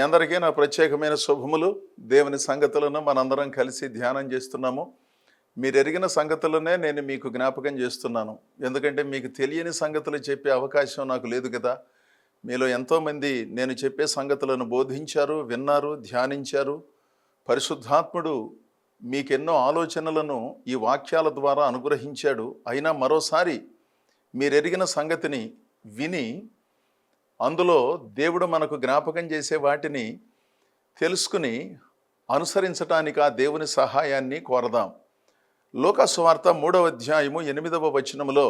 అందరికీ నా ప్రత్యేకమైన శుభములు. దేవుని సంగతులను మనందరం కలిసి ధ్యానం చేస్తున్నాము. మీరు ఎరిగిన సంగతులనే నేను మీకు జ్ఞాపకం చేస్తున్నాను. ఎందుకంటే మీకు తెలియని సంగతులు చెప్పే అవకాశం నాకు లేదు కదా. మీలో ఎంతోమంది నేను చెప్పే సంగతులను బోధించారు, విన్నారు, ధ్యానించారు. పరిశుద్ధాత్ముడు మీకెన్నో ఆలోచనలను ఈ వాక్యాల ద్వారా అనుగ్రహించాడు. అయినా మరోసారి మీరెరిగిన సంగతిని విని అందులో దేవుడు మనకు జ్ఞాపకం చేసే వాటిని తెలుసుకుని అనుసరించటానికి ఆ దేవుని సహాయాన్ని కోరదాం. లూకా సువార్త 3వ అధ్యాయము 8వ వచనములో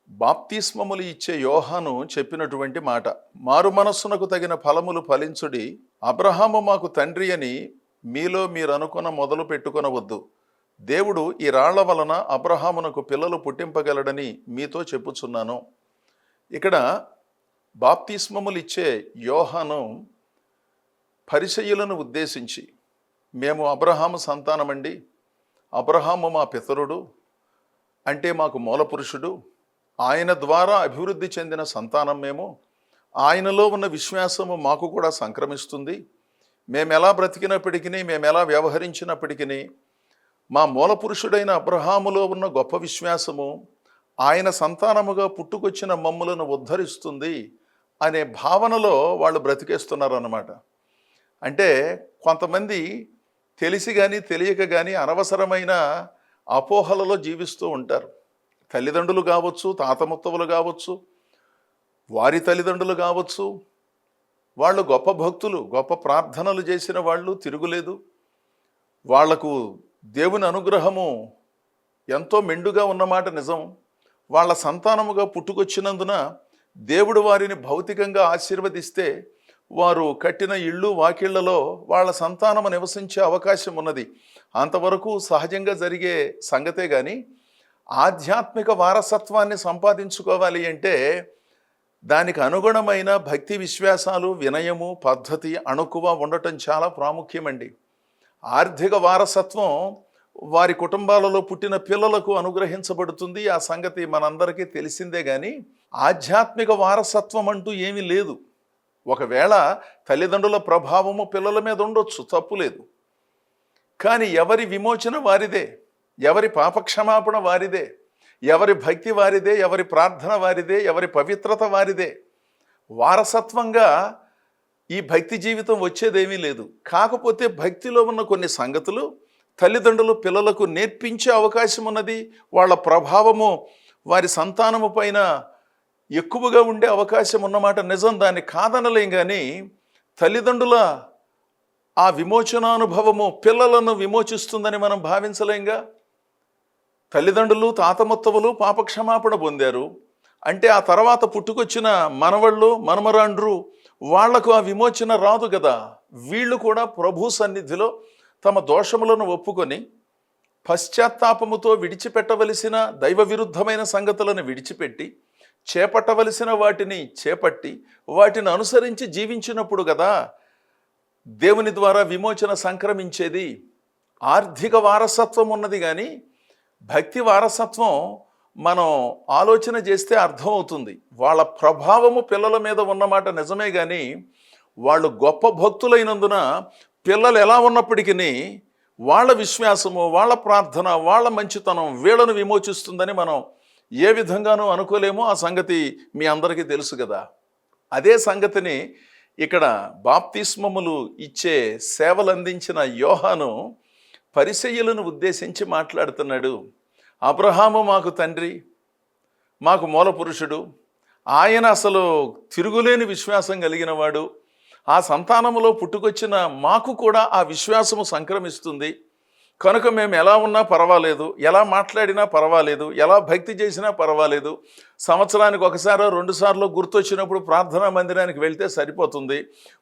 బాప్తిస్మములు ఇచ్చే యోహాను చెప్పినటువంటి మాట, మారు మనస్సునకు తగిన ఫలములు ఫలించుడి, అబ్రహాము మాకు తండ్రి అని మీలో మీరు అనుకున్న మొదలు పెట్టుకొనవద్దు. దేవుడు ఈ రాళ్ల వలన అబ్రహామునకు పిల్లలు పుట్టింపగలడని మీతో చెప్పుచున్నాను. ఇక్కడ బాప్తిస్మములు ఇచ్చే యోహాను పరిసయ్యులను ఉద్దేశించి, మేము అబ్రహాము సంతానమండి, అబ్రహాము మా పితరుడు, అంటే మాకు మూలపురుషుడు, ఆయన ద్వారా అభివృద్ధి చెందిన సంతానం మేము, ఆయనలో ఉన్న విశ్వాసము మాకు కూడా సంక్రమిస్తుంది, మేము ఎలా బ్రతికినప్పటికీ, మేము ఎలా వ్యవహరించినప్పటికీ మా మూలపురుషుడైన అబ్రహాములో ఉన్న గొప్ప విశ్వాసము ఆయన సంతానముగా పుట్టుకొచ్చిన మమ్ములను ఉద్ధరిస్తుంది అనే భావనలో వాళ్ళు బ్రతికేస్తున్నారన్నమాట. అంటే కొంతమంది తెలిసి కానీ తెలియక కానీ అనవసరమైన అపోహలలో జీవిస్తూ ఉంటారు. తల్లిదండ్రులు కావచ్చు, తాత ముత్తవులు కావచ్చు, వారి తల్లిదండ్రులు కావచ్చు, వాళ్ళు గొప్ప భక్తులు, గొప్ప ప్రార్థనలు చేసిన వాళ్ళు, తిరుగులేదు. వాళ్లకు దేవుని అనుగ్రహము ఎంతో మెండుగా ఉన్నమాట నిజం. వాళ్ళ సంతానముగా పుట్టుకొచ్చినందున దేవుడు వారిని భౌతికంగా ఆశీర్వదిస్తే వారు కట్టిన ఇళ్ళు వాకిళ్లలో వాళ్ళ సంతానము నివసించే అవకాశం ఉన్నది. అంతవరకు సహజంగా జరిగే సంగతే కానీ ఆధ్యాత్మిక వారసత్వాన్ని సంపాదించుకోవాలి అంటే దానికి అనుగుణమైన భక్తి విశ్వాసాలు, వినయము, పద్ధతి, అణుకువ ఉండటం చాలా ప్రాముఖ్యమండి. ఆర్థిక వారసత్వం వారి కుటుంబాలలో పుట్టిన పిల్లలకు అనుగ్రహించబడుతుంది. ఆ సంగతి మనందరికీ తెలిసిందే. కానీ ఆధ్యాత్మిక వారసత్వం అంటూ ఏమీ లేదు. ఒకవేళ తల్లిదండ్రుల ప్రభావము పిల్లల మీద ఉండొచ్చు, తప్పులేదు. కానీ ఎవరి విమోచన వారిదే, ఎవరి పాపక్షమాపణ వారిదే, ఎవరి భక్తి వారిదే, ఎవరి ప్రార్థన వారిదే, ఎవరి పవిత్రత వారిదే. వారసత్వంగా ఈ భక్తి జీవితం వచ్చేదేమీ లేదు. కాకపోతే భక్తిలో ఉన్న కొన్ని సంగతులు తల్లిదండ్రులు పిల్లలకు నేర్పించే అవకాశం ఉన్నది. వాళ్ళ ప్రభావము వారి సంతానము పైన ఎక్కువగా ఉండే అవకాశం ఉన్నమాట నిజం, దాన్ని కాదనలేం. కానీ తల్లిదండ్రుల ఆ విమోచనానుభవము పిల్లలను విమోచిస్తుందని మనం భావించలేంగా. తల్లిదండ్రులు, తాతముత్తవులు పాపక్షమాపణ పొందారు అంటే ఆ తర్వాత పుట్టుకొచ్చిన మనవళ్ళు, మనమరాండ్రు, వాళ్లకు ఆ విమోచన రాదు కదా. వీళ్ళు కూడా ప్రభు సన్నిధిలో తమ దోషములను ఒప్పుకొని పశ్చాత్తాపముతో విడిచిపెట్టవలసిన దైవ విరుద్ధమైన సంగతులను విడిచిపెట్టి చేపట్టవలసిన వాటిని చేపట్టి వాటిని అనుసరించి జీవించినప్పుడు కదా దేవుని ద్వారా విమోచన సంక్రమించేది. ఆర్థిక వారసత్వం ఉన్నది కానీ భక్తి వారసత్వం మనం ఆలోచన చేస్తే అర్థమవుతుంది. వాళ్ళ ప్రభావము పిల్లల మీద ఉన్నమాట నిజమే. కానీ వాళ్ళు గొప్ప భక్తులైనందున పిల్లలు ఎలా ఉన్నప్పటికీ వాళ్ళ విశ్వాసము, వాళ్ళ ప్రార్థన, వాళ్ళ మంచితనం వీళ్ళను విమోచిస్తుందని మనం ఏ విధంగానూ అనుకోలేమో. ఆ సంగతి మీ అందరికీ తెలుసు కదా. అదే సంగతిని ఇక్కడ బాప్తిస్మములు ఇచ్చే సేవలు అందించిన యోహాను పరిసయ్యులను ఉద్దేశించి మాట్లాడుతున్నాడు. అబ్రహాము మాకు తండ్రి, మాకు మూలపురుషుడు, ఆయన అసలు తిరుగులేని విశ్వాసం కలిగిన వాడు, ఆ సంతానములో పుట్టుకొచ్చిన మాకు కూడా ఆ విశ్వాసము సంక్రమిస్తుంది కనుక మేము ఎలా ఉన్నా పర్వాలేదు, ఎలా మాట్లాడినా పర్వాలేదు, ఎలా భక్తి చేసినా పర్వాలేదు, సంవత్సరానికి ఒకసారో 2 సార్లు గుర్తొచ్చినప్పుడు ప్రార్థనా మందిరానికి వెళ్తే సరిపోతుంది,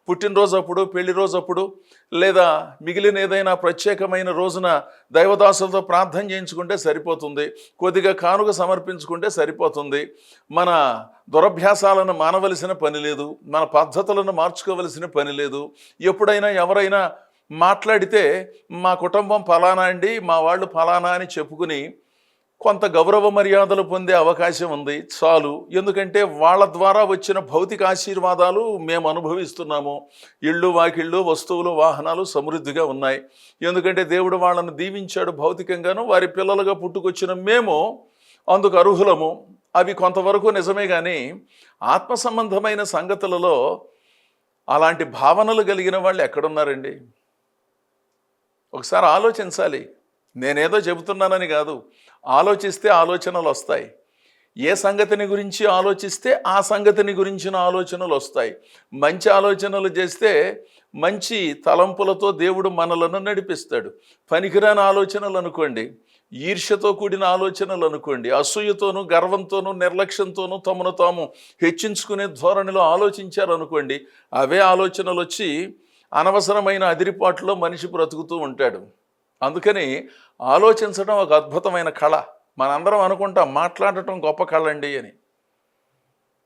పుట్టినరోజు అప్పుడు, పెళ్లి రోజు అప్పుడు, లేదా మిగిలిన ఏదైనా ప్రత్యేకమైన రోజున దైవదాసులతో ప్రార్థన చేయించుకుంటే సరిపోతుంది, కొద్దిగా కానుక సమర్పించుకుంటే సరిపోతుంది, మన దురభ్యాసాలను మానవలసిన పని లేదు, మన పద్ధతులను మార్చుకోవలసిన పని లేదు. ఎప్పుడైనా ఎవరైనా మాట్లాడితే మా కుటుంబం ఫలానా అండి, మా వాళ్ళు ఫలానా అని చెప్పుకుని కొంత గౌరవ మర్యాదలు పొందే అవకాశం ఉంది, చాలు. ఎందుకంటే వాళ్ళ ద్వారా వచ్చిన భౌతిక ఆశీర్వాదాలు మేము అనుభవిస్తున్నాము. ఇళ్ళు వాకిళ్ళు వస్తువులు వాహనాలు సమృద్ధిగా ఉన్నాయి. ఎందుకంటే దేవుడు వాళ్ళను దీవించాడు భౌతికంగాను. వారి పిల్లలుగా పుట్టుకొచ్చిన మేము అందుకు అర్హులము. అవి కొంతవరకు నిజమే, కానీ ఆత్మ సంబంధమైన సంగతులలో అలాంటి భావనలు కలిగిన వాళ్ళు ఎక్కడున్నారండి? ఒకసారి ఆలోచించాలి. నేనేదో చెబుతున్నానని కాదు, ఆలోచిస్తే ఆలోచనలు వస్తాయి. ఏ సంగతిని గురించి ఆలోచిస్తే ఆ సంగతిని గురించిన ఆలోచనలు వస్తాయి. మంచి ఆలోచనలు చేస్తే మంచి తలంపులతో దేవుడు మనలను నడిపిస్తాడు. పనికిరాని ఆలోచనలు అనుకోండి, ఈర్ష్యతో కూడిన ఆలోచనలు అనుకోండి, అసూయతోనూ గర్వంతోనూ నిర్లక్ష్యంతోనూ తమను తాము హెచ్చించుకునే ధోరణిలో ఆలోచించారనుకోండి, అవే ఆలోచనలు వచ్చి అనవసరమైన అదిరిపాటులో మనిషి బ్రతుకుతూ ఉంటాడు. అందుకని ఆలోచించడం ఒక అద్భుతమైన కళ. మనందరం అనుకుంటాం మాట్లాడటం గొప్ప కళ అండి అని.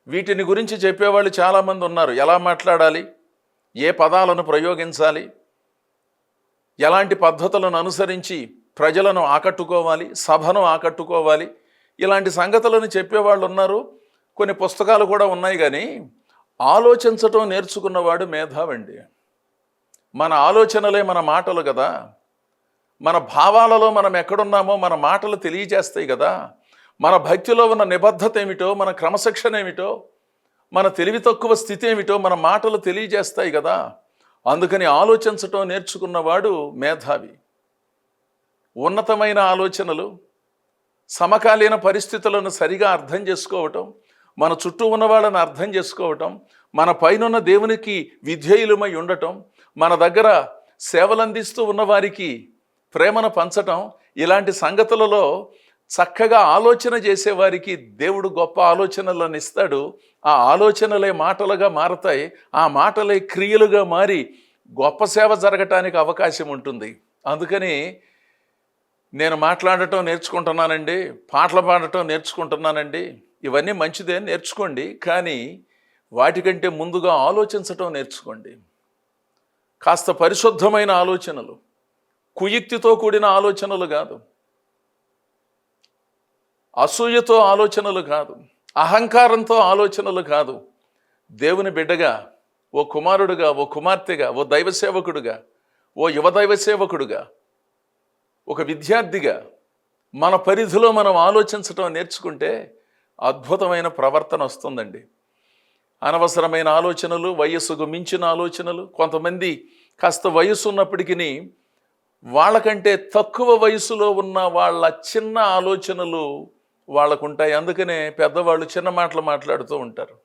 వీటిని గురించి చెప్పేవాళ్ళు చాలామంది ఉన్నారు. ఎలా మాట్లాడాలి, ఏ పదాలను ప్రయోగించాలి, ఎలాంటి పద్ధతులను అనుసరించి ప్రజలను ఆకట్టుకోవాలి, సభను ఆకట్టుకోవాలి, ఇలాంటి సంగతులను చెప్పేవాళ్ళు ఉన్నారు. కొన్ని పుస్తకాలు కూడా ఉన్నాయి. కానీ ఆలోచించటం నేర్చుకున్నవాడు మేధావండి. మన ఆలోచనలే మన మాటలు కదా. మన భావాలలో మనం ఎక్కడున్నామో మన మాటలు తెలియజేస్తాయి కదా. మన భక్తిలో ఉన్న నిబద్ధత ఏమిటో, మన క్రమశిక్షణ ఏమిటో, మన తెలివి తక్కువ స్థితి ఏమిటో మన మాటలు తెలియజేస్తాయి కదా. అందుకని ఆలోచించటం నేర్చుకున్నవాడు మేధావి. ఉన్నతమైన ఆలోచనలు, సమకాలీన పరిస్థితులను సరిగా అర్థం చేసుకోవటం, మన చుట్టూ ఉన్న వాళ్ళని అర్థం చేసుకోవటం, మన పైనున్న దేవునికి విధేయులమై ఉండటం, మన దగ్గర సేవలందిస్తూ ఉన్నవారికి ప్రేమను పంచటం, ఇలాంటి సంగతులలో చక్కగా ఆలోచన చేసేవారికి దేవుడు గొప్ప ఆలోచనలను ఇస్తాడు. ఆ ఆలోచనలే మాటలుగా మారతాయి. ఆ మాటలే క్రియలుగా మారి గొప్ప సేవ జరగటానికి అవకాశం ఉంటుంది. అందుకని నేను మాట్లాడటం నేర్చుకుంటున్నానండి, పాటలు పాడటం నేర్చుకుంటున్నానండి, ఇవన్నీ మంచిదే, నేర్చుకోండి. కానీ వాటికంటే ముందుగా ఆలోచించటం నేర్చుకోండి. కాస్త పరిశుద్ధమైన ఆలోచనలు, కుయుక్తితో కూడిన ఆలోచనలు కాదు, అసూయతో ఆలోచనలు కాదు, అహంకారంతో ఆలోచనలు కాదు. దేవుని బిడ్డగా, ఓ కుమారుడుగా, ఓ కుమార్తెగా, ఓ దైవ సేవకుడుగా, ఓ యువ దైవ సేవకుడుగా, ఒక విద్యార్థిగా మన పరిధిలో మనం ఆలోచించటం నేర్చుకుంటే అద్భుతమైన ప్రవర్తన వస్తుందండి. అనవసరమైన ఆలోచనలు, వయస్సుకు మించిన ఆలోచనలు, కొంతమంది కాస్త వయస్సు ఉన్నప్పటికీ వాళ్ళకంటే తక్కువ వయసులో ఉన్న వాళ్ళ చిన్న ఆలోచనలు వాళ్ళకుంటాయి. అందుకనే పెద్దవాళ్ళు చిన్న మాటలు మాట్లాడుతూ ఉంటారు.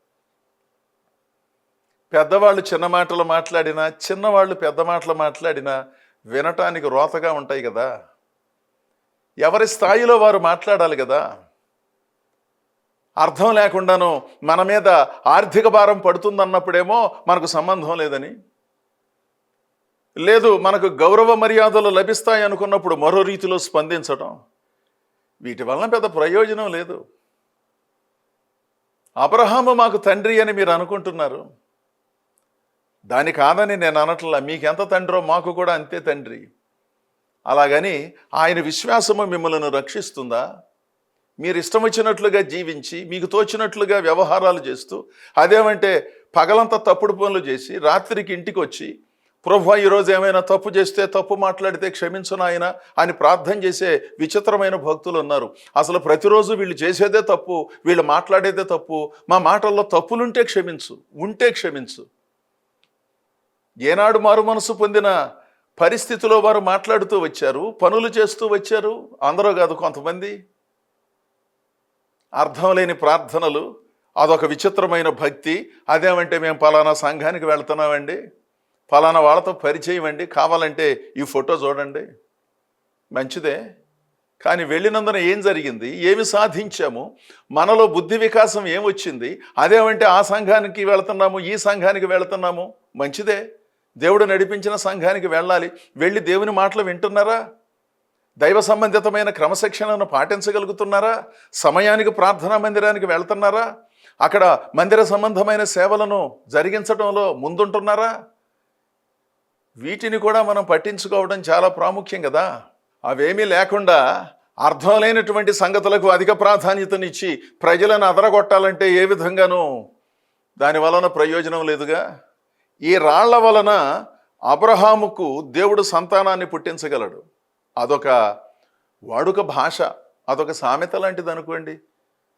పెద్దవాళ్ళు చిన్న మాటలు మాట్లాడినా, చిన్నవాళ్ళు పెద్ద మాటలు మాట్లాడినా వినటానికి రోతగా ఉంటాయి కదా. ఎవరి స్థాయిలో వారు మాట్లాడాలి కదా. అర్థం లేకుండాను మన మీద ఆర్థిక భారం పడుతుందన్నప్పుడేమో మనకు సంబంధం లేదని, లేదు మనకు గౌరవ మర్యాదలు లభిస్తాయి అనుకున్నప్పుడు మరో రీతిలో స్పందించడం, వీటి వలన పెద్ద ప్రయోజనం లేదు. అబ్రహాము మాకు తండ్రి అని మీరు అనుకుంటున్నారు, దాని కాదని నేను అనట్లా. మీకెంత తండ్రో మాకు కూడా అంతే తండ్రి. అలాగని ఆయన విశ్వాసము మిమ్మల్ని రక్షిస్తుందా? మీరు ఇష్టం వచ్చినట్లుగా జీవించి మీకు తోచినట్లుగా వ్యవహారాలు చేస్తూ, అదేమంటే పగలంతా తప్పుడు పనులు చేసి రాత్రికి ఇంటికి వచ్చి, ప్రభువా ఈరోజు ఏమైనా తప్పు చేస్తే, తప్పు మాట్లాడితే క్షమించు నాయనా అని ప్రార్థన చేసే విచిత్రమైన భక్తులు ఉన్నారు. అసలు ప్రతిరోజు వీళ్ళు చేసేదే తప్పు, వీళ్ళు మాట్లాడేదే తప్పు, మా మాటల్లో తప్పులుంటే క్షమించు, ఉంటే క్షమించు. ఏనాడు మారు మనసు పొందిన పరిస్థితిలో వారు మాట్లాడుతూ వచ్చారు, పనులు చేస్తూ వచ్చారు. అందరూ కాదు, కొంతమంది. అర్థం లేని ప్రార్థనలు, అదొక విచిత్రమైన భక్తి. అదేమంటే మేము పలానా సంఘానికి వెళ్తున్నామండి, పలానా వాళ్ళతో పరిచయం అండి, కావాలంటే ఈ ఫోటో చూడండి. మంచిదే, కానీ వెళ్ళినందున ఏం జరిగింది, ఏమి సాధించాము, మనలో బుద్ధి వికాసం ఏమొచ్చింది? అదేమంటే ఆ సంఘానికి వెళుతున్నాము, ఈ సంఘానికి వెళుతున్నాము, మంచిదే, దేవుడు నడిపించిన సంఘానికి వెళ్ళాలి. వెళ్ళి దేవుని మాటలు వింటున్నారా? దైవ సంబంధితమైన క్రమశిక్షణను పాటించగలుగుతున్నారా? సమయానికి ప్రార్థనా మందిరానికి వెళ్తున్నారా? అక్కడ మందిర సంబంధమైన సేవలను జరిగించడంలో ముందుంటున్నారా? వీటిని కూడా మనం పట్టించుకోవడం చాలా ప్రాముఖ్యం కదా. అవేమీ లేకుండా అర్థం లేనటువంటి సంగతులకు అధిక ప్రాధాన్యతనిచ్చి ప్రజలను అదరగొట్టాలంటే ఏ విధంగానూ దాని వలన ప్రయోజనం లేదుగా. ఈ రాళ్ల వలన అబ్రహాముకు దేవుడు సంతానాన్ని పుట్టించగలడు. అదొక వాడుక భాష, అదొక సామెత లాంటిది అనుకోండి.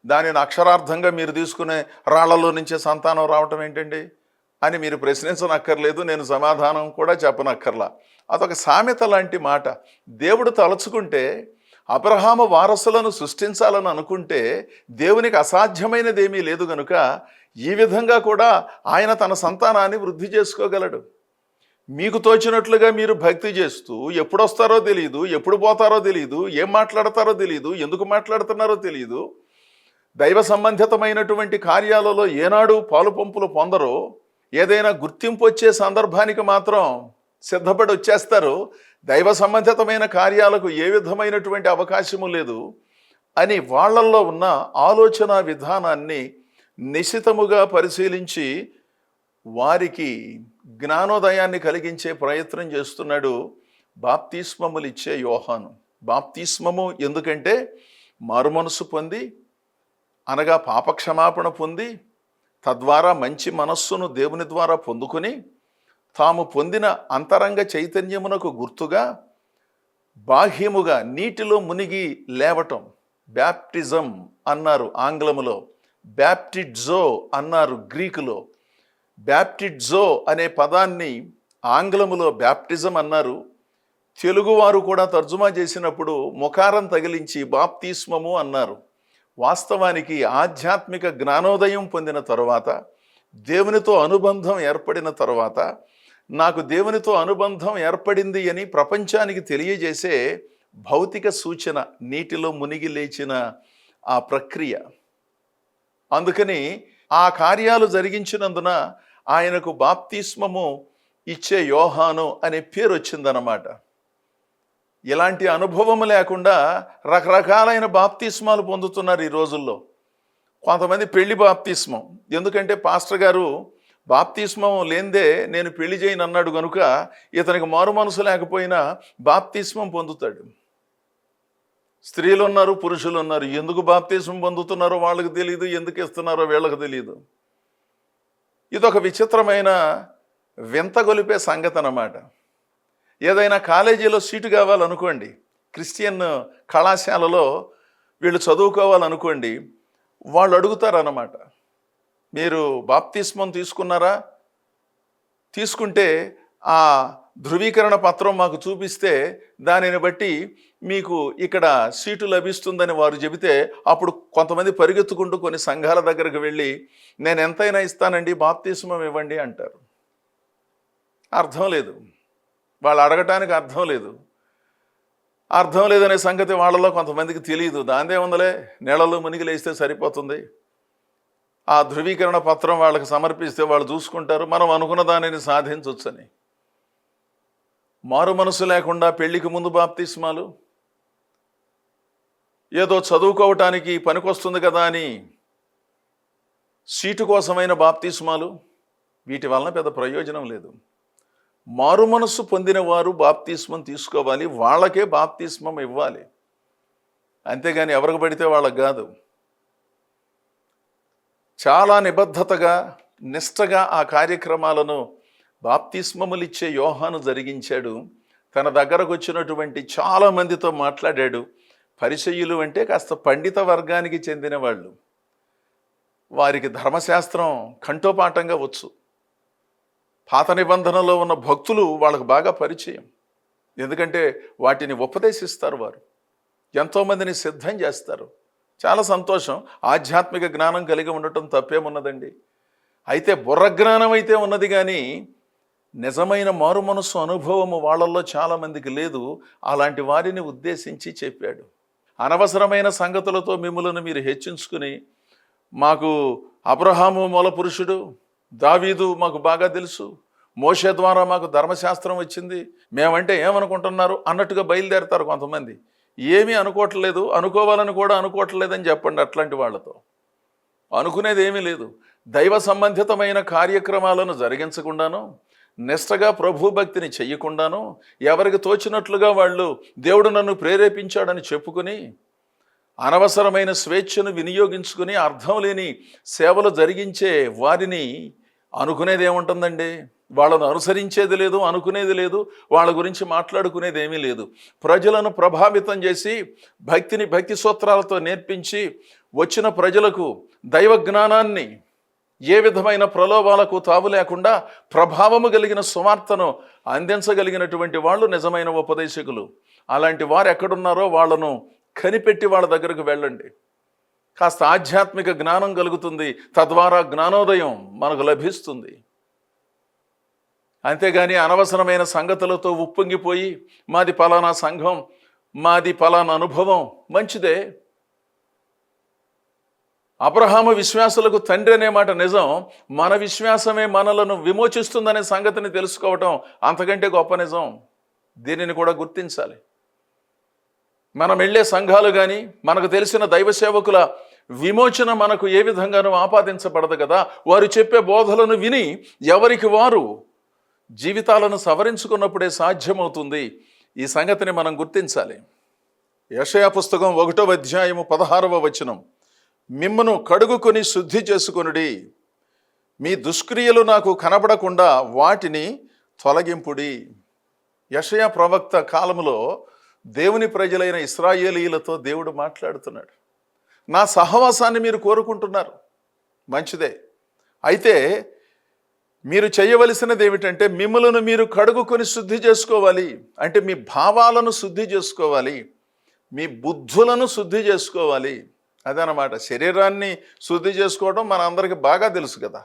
దానిని అక్షరార్థంగా మీరు తీసుకునే రాళ్లలో నుంచే సంతానం రావటం ఏంటండి అని మీరు ప్రశ్నించనక్కర్లేదు, నేను సమాధానం కూడా చెప్పనక్కర్లా. అదొక సామెత లాంటి మాట. దేవుడు తలుచుకుంటే అబ్రహాము వారసులను సృష్టించాలని అనుకుంటే దేవునికి అసాధ్యమైనది ఏమీ లేదు గనుక ఈ విధంగా కూడా ఆయన తన సంతానాన్ని వృద్ధి చేసుకోగలడు. మీకు తోచినట్లుగా మీరు భక్తి చేస్తూ ఎప్పుడు వస్తారో తెలియదు, ఎప్పుడు పోతారో తెలియదు, ఏం మాట్లాడతారో తెలియదు, ఎందుకు మాట్లాడుతున్నారో తెలియదు, దైవ సంబంధితమైనటువంటి కార్యాలలో ఏనాడు పాలు పంపులు పొందరో, ఏదైనా గుర్తింపు వచ్చే సందర్భానికి మాత్రం సిద్ధపడి వచ్చేస్తారు, దైవ సంబంధితమైన కార్యాలకు ఏ విధమైనటువంటి అవకాశము లేదు అని వాళ్ళల్లో ఉన్న ఆలోచన విధానాన్ని నిశితముగా పరిశీలించి వారికి జ్ఞానోదయాన్ని కలిగించే ప్రయత్నం చేస్తున్నాడు బాప్తిస్మములు ఇచ్చే యోహాను. బాప్తిస్మము ఎందుకంటే మారుమనసు పొంది, అనగా పాపక్షమాపణ పొంది, తద్వారా మంచి మనస్సును దేవుని ద్వారా పొందుకొని తాము పొందిన అంతరంగ చైతన్యమునకు గుర్తుగా బాహ్యముగా నీటిలో మునిగి లేవటం, బ్యాప్టిజం అన్నారు ఆంగ్లములో, బ్యాప్టిజో అన్నారు గ్రీకులో. బ్యాప్టిజో అనే పదాన్ని ఆంగ్లములో బ్యాప్టిజం అన్నారు, తెలుగువారు కూడా తర్జుమా చేసినప్పుడు ముఖారం తగిలించి బాప్తిస్మము అన్నారు. వాస్తవానికి ఆధ్యాత్మిక జ్ఞానోదయం పొందిన తరువాత, దేవునితో అనుబంధం ఏర్పడిన తరువాత, నాకు దేవునితో అనుబంధం ఏర్పడింది అని ప్రపంచానికి తెలియజేసే భౌతిక సూచన నీటిలో మునిగి లేచిన ఆ ప్రక్రియ. అందుకని ఆ కార్యాలు జరిగించినందున ఆయనకు బాప్తిస్మము ఇచ్చే యోహాను అనే పేరు వచ్చిందన్నమాట. ఇలాంటి అనుభవం లేకుండా రకరకాలైన బాప్తిస్మాలు పొందుతున్నారు ఈ రోజుల్లో. కొంతమంది పెళ్లి బాప్తిస్మం, ఎందుకంటే పాస్టర్ గారు బాప్తిస్మం లేందే నేను పెళ్లి చేయను అన్నాడు కనుక ఇతనికి మారు మనసు లేకపోయినా బాప్తిస్మం పొందుతాడు. స్త్రీలు ఉన్నారు, పురుషులు ఉన్నారు. ఎందుకు బాప్తిస్మం పొందుతున్నారో వాళ్ళకి తెలియదు, ఎందుకు ఇస్తున్నారో వీళ్ళకి తెలియదు. ఇదొక విచిత్రమైన వింత గొలిపే సంగతి అన్నమాట. ఏదైనా కాలేజీలో సీటు కావాలనుకోండి, క్రిస్టియన్ కళాశాలలో వీళ్ళు చదువుకోవాలనుకోండి, వాళ్ళు అడుగుతారన్నమాట, మీరు బాప్తిస్మం తీసుకున్నారా? తీసుకుంటే ఆ ధృవీకరణ పత్రం మాకు చూపిస్తే దానిని బట్టి మీకు ఇక్కడ సీటు లభిస్తుందని వారు చెబితే అప్పుడు కొంతమంది పరిగెత్తుకుంటూ కొన్ని సంఘాల దగ్గరకు వెళ్ళి నేను ఎంతైనా ఇస్తానండి, బాప్తిస్మం ఇవ్వండి అంటారు. అర్థం లేదు, వాళ్ళు అడగటానికి అర్థం లేదు. అర్థం లేదనే సంగతి వాళ్ళలో కొంతమందికి తెలియదు. దాందే ఉందలే, నీళ్ళలో మునిగి లేస్తే సరిపోతుంది, ఆ ధృవీకరణ పత్రం వాళ్ళకి సమర్పిస్తే వాళ్ళు చూసుకుంటారు, మనం అనుకున్న దానిని సాధించవచ్చని. మారు మనసు లేకుండా పెళ్లికి ముందు బాప్తిస్మాలు, ఏదో చదువుకోవటానికి పనికొస్తుంది కదా అని సీటు కోసమైన బాప్తిస్మాలు, వీటి వలన పెద్ద ప్రయోజనం లేదు. మారు మనస్సు పొందిన వారు బాప్తిస్మం తీసుకోవాలి, వాళ్ళకే బాప్తిస్మం ఇవ్వాలి, అంతేగాని ఎవరికి పడితే వాళ్ళకి కాదు. చాలా నిబద్ధతగా నిష్టగా ఆ కార్యక్రమాలను బాప్తిస్మములిచ్చే యోహాను జరిగించాడు. తన దగ్గరకు వచ్చినటువంటి చాలామందితో మాట్లాడాడు. పరిసయ్యులు అంటే కాస్త పండిత వర్గానికి చెందిన వాళ్ళు, వారికి ధర్మశాస్త్రం కంఠోపాఠంగా వచ్చు. పాత నిబంధనలో ఉన్న భక్తులు వాళ్ళకు బాగా పరిచయం, ఎందుకంటే వాటిని ఉపదేశిస్తారు, వారు ఎంతోమందిని సిద్ధం చేస్తారు. చాలా సంతోషం, ఆధ్యాత్మిక జ్ఞానం కలిగి ఉండటం తప్పేమున్నదండి. అయితే బుర్ర జ్ఞానం అయితే ఉన్నది, కానీ నిజమైన మారు మనస్సు అనుభవము వాళ్ళల్లో చాలామందికి లేదు. అలాంటి వారిని ఉద్దేశించి చెప్పాడు, అనవసరమైన సంగతులతో మిమ్ములను మీరు హెచ్చించుకుని, మాకు అబ్రహాము మూల పురుషుడు, దావీదు మాకు బాగా తెలుసు, మోషే ద్వారా మాకు ధర్మశాస్త్రం వచ్చింది, మేమంటే ఏమనుకుంటున్నారు అన్నట్టుగా బయలుదేరతారు కొంతమంది. ఏమీ అనుకోవట్లేదు, అనుకోవాలని కూడా అనుకోవట్లేదని చెప్పండి అట్లాంటి వాళ్ళతో. అనుకునేది ఏమీ లేదు. దైవ సంబంధితమైన కార్యక్రమాలను జరిగించకుండాను, నిష్టగా ప్రభు భక్తిని చెయ్యకుండాను ఎవరికి తోచినట్లుగా వాళ్ళు దేవుడు నన్ను ప్రేరేపించాడని చెప్పుకుని అనవసరమైన స్వేచ్ఛను వినియోగించుకుని అర్థం లేని సేవలు జరిగించే వారిని అనుకునేది ఏముంటుందండి? వాళ్ళను అనుసరించేది లేదు, అనుకునేది లేదు, వాళ్ళ గురించి మాట్లాడుకునేది ఏమీ లేదు. ప్రజలను ప్రభావితం చేసి భక్తి సూత్రాలతో నేర్పించి వచ్చిన ప్రజలకు దైవ జ్ఞానాన్ని ఏ విధమైన ప్రలోభాలకు తావు లేకుండా ప్రభావము కలిగిన సువార్తను అందించగలిగినటువంటి వాళ్ళు నిజమైన ఉపదేశకులు. అలాంటి వారు ఎక్కడున్నారో వాళ్ళను కనిపెట్టి వాళ్ళ దగ్గరకు వెళ్ళండి. కాస్త ఆధ్యాత్మిక జ్ఞానం కలుగుతుంది, తద్వారా జ్ఞానోదయం మనకు లభిస్తుంది. అంతేగాని అనవసరమైన సంగతులతో ఉప్పొంగిపోయి మాది పలానా సంఘం, మాది పలానా అనుభవం మంచిదే. అబ్రహాము విశ్వాసులకు తండ్రి అనే మాట నిజం. మన విశ్వాసమే మనలను విమోచిస్తుందనే సంగతిని తెలుసుకోవటం అంతకంటే గొప్ప నిజం. దీనిని కూడా గుర్తించాలి. మనం వెళ్ళే సంఘాలు కానీ మనకు తెలిసిన దైవ సేవకుల విమోచన మనకు ఏ విధంగానూ ఆపాదించబడదు కదా. వారు చెప్పే బోధలను విని ఎవరికి వారు జీవితాలను సవరించుకున్నప్పుడే సాధ్యమవుతుంది. ఈ సంగతిని మనం గుర్తించాలి. యెషయా పుస్తకం 1వ అధ్యాయము 16వ వచనం, మిమ్మును కడుగుకొని శుద్ధి చేసుకొనుడి, మీ దుష్క్రియలు నాకు కనబడకుండా వాటిని తొలగింపుడి. యెషయా ప్రవక్త కాలంలో దేవుని ప్రజలైన ఇశ్రాయేలీయులతో దేవుడు మాట్లాడుతున్నాడు. నా సహవాసాన్ని మీరు కోరుకుంటున్నారు, మంచిదే. అయితే మీరు చేయవలసినది ఏమిటంటే మిమ్మల్ని మీరు కడుగుకొని శుద్ధి చేసుకోవాలి. అంటే మీ భావాలను శుద్ధి చేసుకోవాలి, మీ బుద్ధులను శుద్ధి చేసుకోవాలి. అదనమాట. శరీరాన్ని శుద్ధి చేసుకోవడం మన అందరికీ బాగా తెలుసు కదా.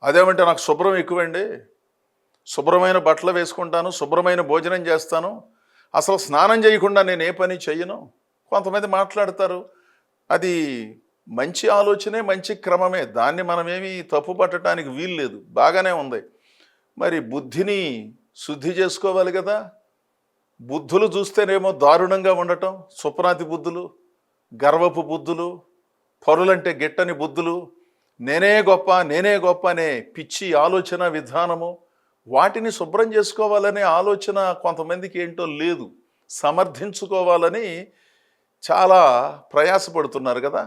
అదేమంటే నాకు శుభ్రం ఎక్కువండి, శుభ్రమైన బట్టలు వేసుకుంటాను, శుభ్రమైన భోజనం చేస్తాను, అసలు స్నానం చేయకుండా నేను ఏ పని చెయ్యను. కొంతమంది మాట్లాడతారు. అది మంచి ఆలోచనే, మంచి క్రమమే, దాన్ని మనమేమి తప్పు పట్టడానికి వీలు లేదు, బాగానే ఉంది. మరి బుద్ధిని శుద్ధి చేసుకోవాలి కదా. బుద్ధులు చూస్తేనేమో దారుణంగా ఉండటం, సుప్రాతి బుద్ధులు, గర్వపు బుద్ధులు, పరులంటే గిట్టని బుద్ధులు, నేనే గొప్ప అనే పిచ్చి ఆలోచన విధానము, వాటిని శుభ్రం చేసుకోవాలనే ఆలోచన కొంతమందికి ఏంటో లేదు. సమర్థించుకోవాలని చాలా ప్రయాసపడుతున్నారు కదా.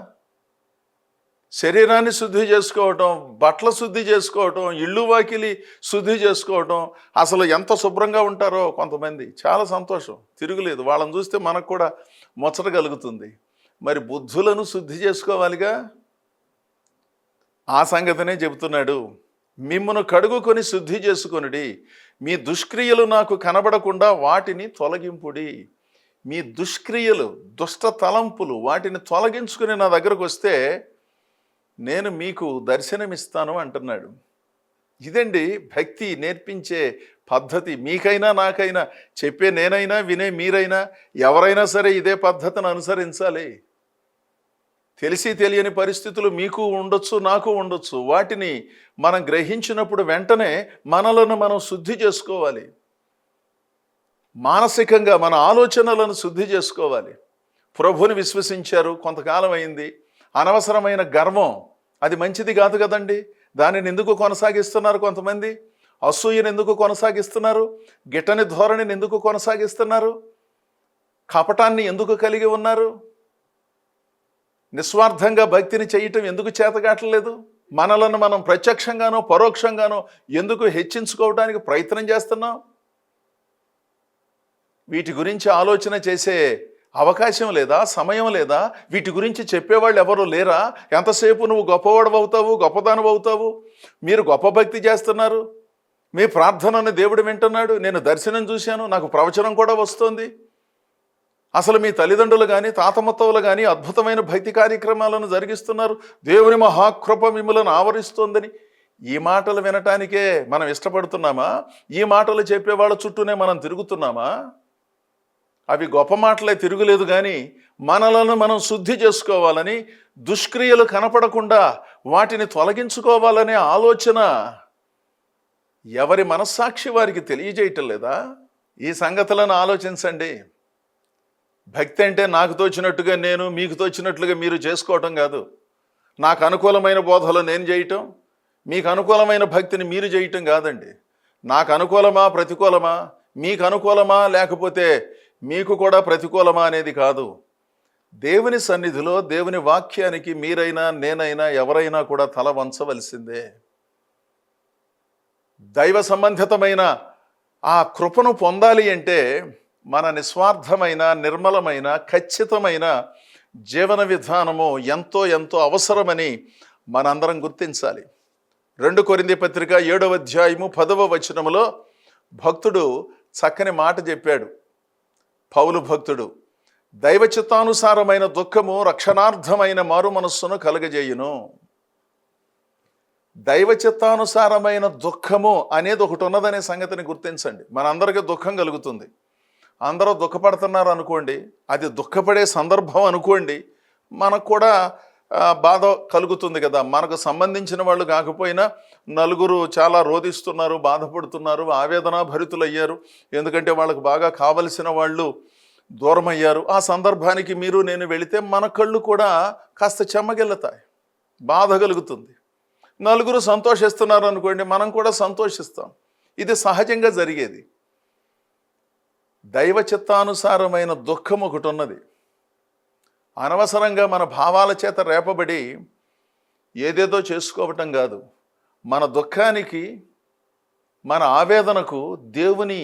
శరీరాన్ని శుద్ధి చేసుకోవటం, బట్టల శుద్ధి చేసుకోవటం, ఇళ్ళు వాకిలి శుద్ధి చేసుకోవటం, అసలు ఎంత శుభ్రంగా ఉంటారో కొంతమంది. చాలా సంతోషం, తిరుగులేదు. వాళ్ళని చూస్తే మనకు కూడా ముచ్చట కలుగుతుంది. మరి బుద్ధులను శుద్ధి చేసుకోవాలిగా. ఆ సంగతినే చెబుతున్నాడు. మిమ్మును కడుగుకొని శుద్ధి చేసుకొనుడి, మీ దుష్క్రియలు నాకు కనబడకుండా వాటిని తొలగింపుడి. మీ దుష్క్రియలు, దుష్ట తలంపులు, వాటిని తొలగించుకుని నా దగ్గరకు వస్తే నేను మీకు దర్శనమిస్తాను అంటున్నాడు. ఇదండి భక్తి నేర్పించే పద్ధతి. మీకైనా నాకైనా, చెప్పే నేనైనా వినే మీరైనా ఎవరైనా సరే ఇదే పద్ధతిని అనుసరించాలి. తెలిసి తెలియని పరిస్థితులు మీకు ఉండొచ్చు, నాకు ఉండొచ్చు. వాటిని మనం గ్రహించినప్పుడు వెంటనే మనలను మనం శుద్ధి చేసుకోవాలి. మానసికంగా మన ఆలోచనలను శుద్ధి చేసుకోవాలి. ప్రభువుని విశ్వసించారు, కొంతకాలం అయింది. అనవసరమైన గర్వం, అది మంచిది కాదు కదండి. దానిని ఎందుకు కొనసాగిస్తున్నారు కొంతమంది? అసూయను ఎందుకు కొనసాగిస్తున్నారు? గిట్టని ధోరణిని ఎందుకు కొనసాగిస్తున్నారు? కపటాన్ని ఎందుకు కలిగి ఉన్నారు? నిస్వార్థంగా భక్తిని చేయటం ఎందుకు చేతగాటలేదు? మనలను మనం ప్రత్యక్షంగానో పరోక్షంగానో ఎందుకు హెచ్చించుకోవడానికి ప్రయత్నం చేస్తున్నాం? వీటి గురించి ఆలోచన చేసే అవకాశం లేదా? సమయం లేదా? వీటి గురించి చెప్పేవాళ్ళు ఎవరు లేరా? ఎంతసేపు నువ్వు గొప్పవాడు అవుతావు, గొప్పదానవు అవుతావు, మీరు గొప్ప భక్తి చేస్తున్నారు, మీ ప్రార్థనను దేవుడు వింటున్నాడు, నేను దర్శనం చూశాను, నాకు ప్రవచనం కూడా వస్తుంది, అసలు మీ తల్లిదండ్రులు కానీ తాతముత్తవులు కానీ అద్భుతమైన భక్తి కార్యక్రమాలను జరిగిస్తున్నారు, దేవుని మహాకృప మిమ్మల్ని ఆవరిస్తోందని ఈ మాటలు వినటానికే మనం ఇష్టపడుతున్నామా? ఈ మాటలు చెప్పేవాళ్ళ చుట్టూనే మనం తిరుగుతున్నామా? అవి గొప్ప మాటలే, తిరుగులేదు. కానీ మనలను మనం శుద్ధి చేసుకోవాలని, దుష్క్రియలు కనపడకుండా వాటిని తొలగించుకోవాలనే ఆలోచన ఎవరి మనస్సాక్షి వారికి తెలియజేయటం లేదా? ఈ సంగతులను ఆలోచించండి. భక్తి అంటే నాకు తోచినట్టుగా నేను, మీకు తోచినట్లుగా మీరు చేసుకోవటం కాదు. నాకు అనుకూలమైన బోధలు నేను చేయటం, మీకు అనుకూలమైన భక్తిని మీరు చేయటం కాదండి. నాకు అనుకూలమా ప్రతికూలమా, మీకు అనుకూలమా లేకపోతే మీకు కూడా ప్రతికూలమా అనేది కాదు. దేవుని సన్నిధిలో దేవుని వాక్యానికి మీరైనా నేనైనా ఎవరైనా కూడా తల వంచవలసిందే. దైవ సంబంధితమైన ఆ కృపను పొందాలి అంటే మన నిస్వార్థమైన, నిర్మలమైన, ఖచ్చితమైన జీవన విధానము ఎంతో ఎంతో అవసరమని మనందరం గుర్తించాలి. 2 కొరింథీ పత్రిక 7వ అధ్యాయము 10వ వచనములో భక్తుడు చక్కని మాట చెప్పాడు. పౌలు భక్తుడు, దైవ చిత్తానుసారమైన దుఃఖము రక్షణార్థమైన మారు మనస్సును కలుగజేయును. దైవ చిత్తానుసారమైన దుఃఖము అనేది ఒకటి ఉన్నదనే సంగతిని గుర్తించండి. మనందరికీ దుఃఖం కలుగుతుంది. అందరూ దుఃఖపడుతున్నారు అనుకోండి, అది దుఃఖపడే సందర్భం అనుకోండి, మనకు కూడా బాధ కలుగుతుంది కదా. మనకు సంబంధించిన వాళ్ళు కాకపోయినా నలుగురు చాలా రోధిస్తున్నారు, బాధపడుతున్నారు, ఆవేదన భరితులయ్యారు. ఎందుకంటే వాళ్ళకు బాగా కావలసిన వాళ్ళు దూరం అయ్యారు. ఆ సందర్భానికి మీరు నేను వెళితే మన కళ్ళు కూడా కాస్త చెమ్మగిల్లుతాయి, బాధ కలుగుతుంది. నలుగురు సంతోషిస్తున్నారు అనుకోండి, మనం కూడా సంతోషిస్తాం. ఇది సహజంగా జరిగేది. దైవ చిత్తానుసారమైన దుఃఖం ఒకటి ఉన్నది. అనవసరంగా మన భావాల చేత రేపబడి ఏదేదో చేసుకోవటం కాదు. మన దుఃఖానికి, మన ఆవేదనకు దేవుని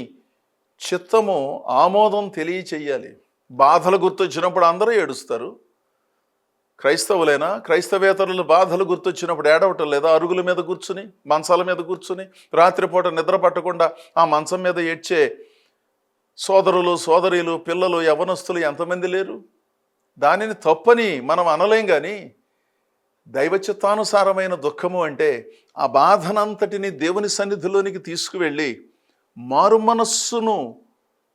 చిత్తము ఆమోదం తెలియచేయాలి. బాధలు గుర్తొచ్చినప్పుడు అందరూ ఏడుస్తారు. క్రైస్తవులైనా, క్రైస్తవేతరులు బాధలు గుర్తొచ్చినప్పుడు ఏడవటం లేదా? అరుగుల మీద కూర్చుని, మంచాల మీద కూర్చుని, రాత్రిపూట నిద్ర పట్టకుండా ఆ మంచం మీద ఏడ్చే సోదరులు, సోదరీలు, పిల్లలు, యవ్వనస్తులు ఎంతమంది లేరు? దానిని తప్పని మనం అనలేం. కానీ దైవ చిత్తానుసారమైన దుఃఖము అంటే ఆ బాధనంతటిని దేవుని సన్నిధిలోనికి తీసుకువెళ్ళి మారు మనస్సును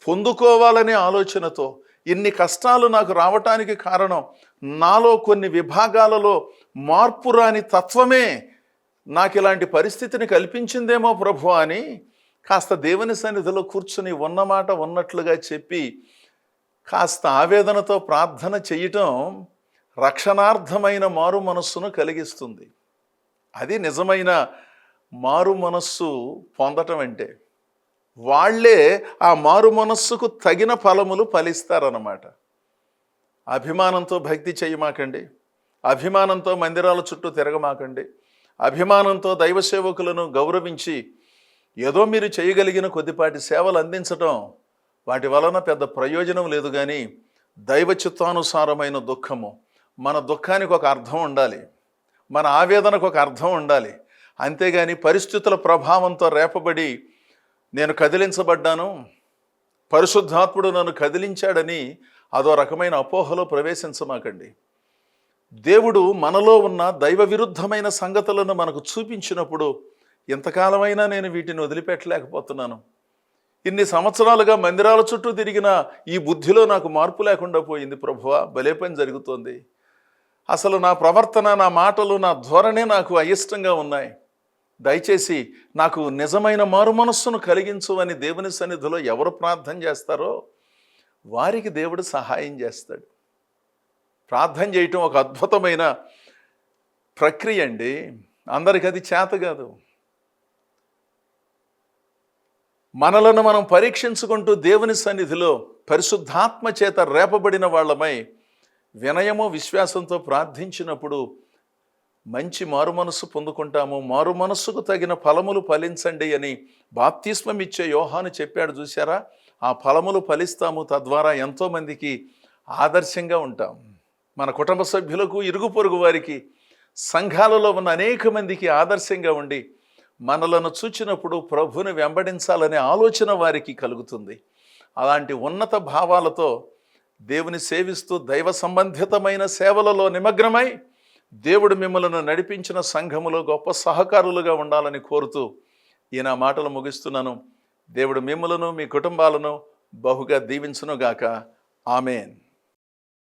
పొందుకోవాలనే ఆలోచనతో, ఇన్ని కష్టాలు నాకు రావటానికి కారణం నాలో కొన్ని విభాగాలలో మార్పు రాని తత్వమే నాకు ఇలాంటి పరిస్థితిని కల్పించిందేమో ప్రభు అని కాస్త దేవుని సన్నిధిలో కూర్చుని ఉన్నమాట ఉన్నట్లుగా చెప్పి కాస్త ఆవేదనతో ప్రార్థన చేయటం రక్షణార్థమైన మారు మనస్సును కలిగిస్తుంది. అది నిజమైన మారు మనస్సు పొందటం అంటే. వాళ్ళే ఆ మారు మనస్సుకు తగిన ఫలములు ఫలిస్తారన్నమాట. అభిమానంతో భక్తి చేయమాకండి, అభిమానంతో మందిరాల చుట్టూ తిరగమాకండి, అభిమానంతో దైవ సేవకులను గౌరవించి ఏదో మీరు చేయగలిగిన కొద్దిపాటి సేవలు అందించటం, వాటి వలన పెద్ద ప్రయోజనం లేదు. కానీ దైవ చిత్తానుసారమైన దుఃఖము, మన దుఃఖానికి ఒక అర్థం ఉండాలి, మన ఆవేదనకు ఒక అర్థం ఉండాలి. అంతేగాని పరిస్థితుల ప్రభావంతో రేపబడి నేను కదిలించబడ్డాను, పరిశుద్ధాత్ముడు నన్ను కదిలించాడని అదో రకమైన అపోహలో ప్రవేశించమాకండి. దేవుడు మనలో ఉన్న దైవ విరుద్ధమైన సంగతులను మనకు చూపించినప్పుడు ఇంతకాలమైనా నేను వీటిని వదిలిపెట్టలేకపోతున్నాను, ఇన్ని సంవత్సరాలుగా మందిరాల చుట్టూ తిరిగిన ఈ బుద్ధిలో నాకు మార్పు లేకుండా పోయింది ప్రభువా, భలే పని జరుగుతోంది, అసలు నా ప్రవర్తన, నా మాటలు, నా ధోరణే నాకు అయిష్టంగా ఉన్నాయి, దయచేసి నాకు నిజమైన మారు మనస్సును కలిగించు అని దేవుని సన్నిధిలో ఎవరు ప్రార్థన చేస్తారో వారికి దేవుడు సహాయం చేస్తాడు. ప్రార్థన చేయటం ఒక అద్భుతమైన ప్రక్రియ అండి. అందరికి అది చేత కాదు. మనలను మనం పరీక్షించుకుంటూ దేవుని సన్నిధిలో పరిశుద్ధాత్మ చేత రేపబడిన వాళ్ళమై వినయము, విశ్వాసంతో ప్రార్థించినప్పుడు మంచి మారు మనస్సు పొందుకుంటాము. మారు మనస్సుకు తగిన ఫలములు ఫలించండి అని బాప్తిస్మం ఇచ్చే యోహాను చెప్పాడు చూసారా? ఆ ఫలములు ఫలిస్తాము, తద్వారా ఎంతోమందికి ఆదర్శంగా ఉంటాం. మన కుటుంబ సభ్యులకు, ఇరుగు పొరుగు వారికి, సంఘాలలో ఉన్న అనేక మందికి ఆదర్శంగా ఉండి మనలను చూచినప్పుడు ప్రభువుని వెంబడించాలనే ఆలోచన వారికి కలుగుతుంది. అలాంటి ఉన్నత భావాలతో దేవుని సేవిస్తూ దైవ సంబంధితమైన సేవలలో నిమగ్నమై దేవుడు మిమ్మల్ని నడిపించిన సంఘములో గొప్ప సహకారులుగా ఉండాలని కోరుతూ ఈ నా మాటలు ముగిస్తున్నాను. దేవుడు మిమ్మలను, మీ కుటుంబాలను బహుగా దీవించునుగాక. ఆమేన్.